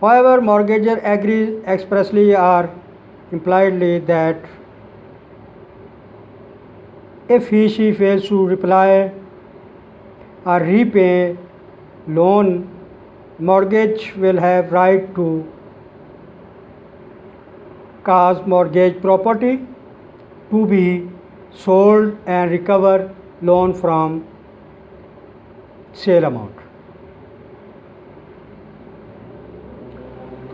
However, mortgagor agrees expressly or impliedly that if he/she fails to repay or repay loan, mortgage will have right to cause mortgage property to be sold and recover loan from sale amount.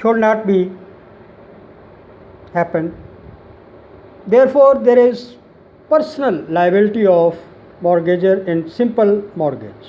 should not be happen. Therefore, there is personal liability of mortgagor in simple mortgage.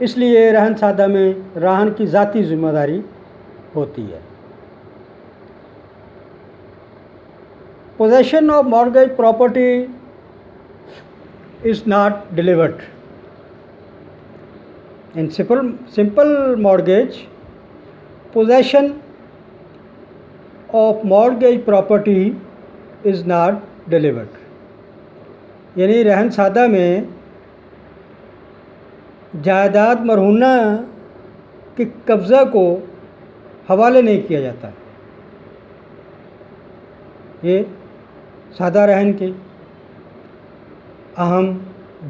اس لیے رہن سادہ میں راہن کی ذاتی ذمہ داری ہوتی ہے۔ Possession of mortgage property is not delivered. In simple mortgage, possession of mortgage property is not delivered. یعنی رہن سادہ میں جائیداد مرہونہ کے قبضہ کو حوالے نہیں کیا جاتا۔ یہ سادہ رہن کی اہم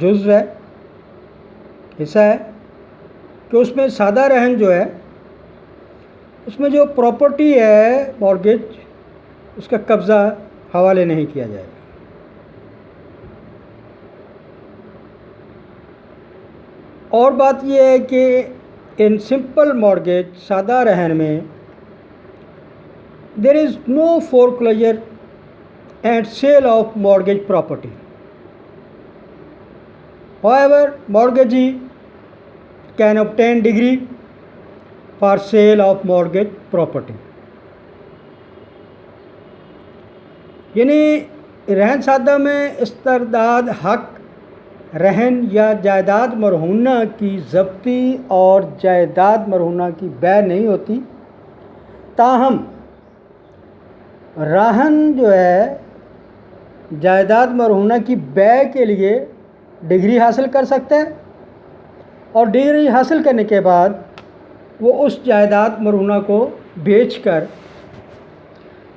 جزو ہے، حصہ ہے کہ اس میں سادہ رہن جو ہے اس میں جو پراپرٹی ہے مورگیج اس کا قبضہ حوالے نہیں کیا جائے گا۔ اور بات یہ ہے کہ ان سمپل مورگیج سادہ رہن میں there is no foreclosure and sale of mortgage property. However, mortgagee can obtain degree for sale of mortgage property. یعنی رہن سادہ میں استرداد حق رہن یا جائیداد مرہونہ کی ضبطی اور جائیداد مرہونہ کی بیع نہیں ہوتی، تاہم راہن جو ہے جائیداد مرہونہ کی بیع کے لیے ڈگری حاصل کر سکتا ہے، اور ڈگری حاصل کرنے کے بعد وہ اس جائیداد مرہونہ کو بیچ کر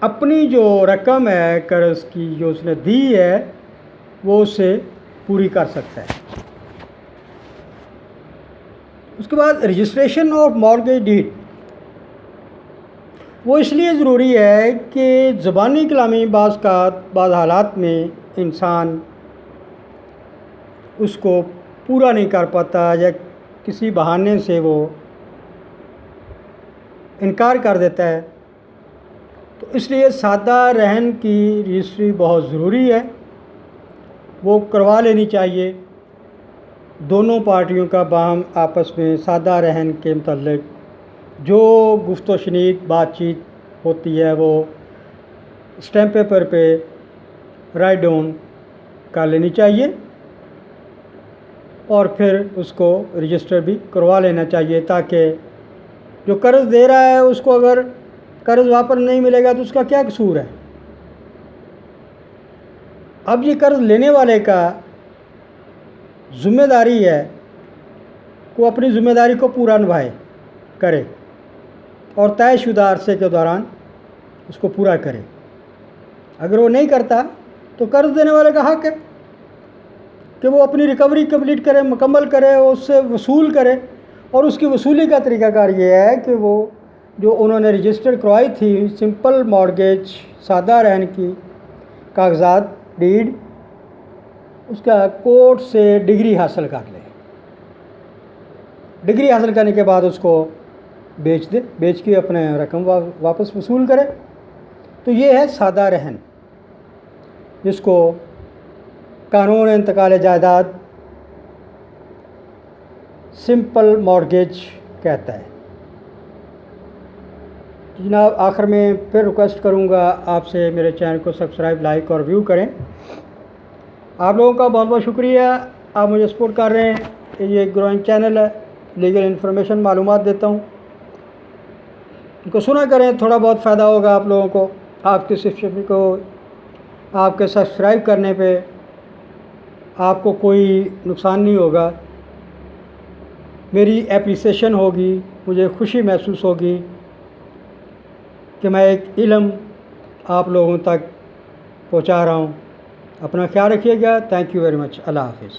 اپنی جو رقم ہے قرض کی جو اس نے دی ہے وہ اسے پوری کر سکتا ہے۔ اس کے بعد رجسٹریشن آف مورگیج ڈیڈ وہ اس لیے ضروری ہے کہ زبانی کلامی بعض حالات میں انسان اس کو پورا نہیں کر پاتا یا کسی بہانے سے وہ انکار کر دیتا ہے، تو اس لیے سادہ رہن کی رجسٹری بہت ضروری ہے، وہ کروا لینی چاہیے۔ دونوں پارٹیوں کا باہم آپس میں سادہ رہن کے متعلق جو گفت و شنید بات چیت ہوتی ہے وہ اسٹیمپ پیپر پہ رائٹ ڈاؤن کر لینی چاہیے، اور پھر اس کو رجسٹر بھی کروا لینا چاہیے، تاکہ جو قرض دے رہا ہے اس کو اگر قرض واپس نہیں ملے گا تو اس کا کیا قصور ہے۔ اب یہ قرض لینے والے کا ذمہ داری ہے کہ وہ اپنی ذمہ داری کو پورا نبھائے کرے اور طے شدہ عرصے کے دوران اس کو پورا کرے۔ اگر وہ نہیں کرتا تو قرض دینے والے کا حق ہے کہ وہ اپنی ریکوری کمپلیٹ کرے، مکمل کرے، اس سے وصول کرے، اور اس کی وصولی کا طریقہ کار یہ ہے کہ وہ جو انہوں نے رجسٹر کروائی تھی سمپل مورگیج سادہ رہن کی کاغذات ڈیڈ، اس کا کورٹ سے ڈگری حاصل کر لے، ڈگری حاصل کرنے کے بعد اس کو بیچ کے اپنے رقم واپس وصول کرے۔ تو یہ ہے سادہ رہن، جس کو قانون انتقال جائیداد سمپل مورگیج کہتا ہے۔ جناب آخر میں پھر ریکویسٹ کروں گا آپ سے میرے چینل کو سبسکرائب، لائک اور ویو کریں۔ آپ لوگوں کا بہت بہت شکریہ، آپ مجھے سپورٹ کر رہے ہیں۔ یہ ایک گروئنگ چینل ہے، لیگل انفارمیشن معلومات دیتا ہوں، ان کو سنا کریں، تھوڑا بہت فائدہ ہوگا آپ لوگوں کو۔ آپ کے سبسکرپشن کو، آپ کے سبسکرائب کرنے پہ آپ کو کوئی نقصان نہیں ہوگا، میری اپریسیشن ہوگی، مجھے خوشی محسوس ہوگی کہ میں ایک علم آپ لوگوں تک پہنچا رہا ہوں۔ اپنا خیال رکھیے گا، تھینک یو ویری مچ، اللہ حافظ۔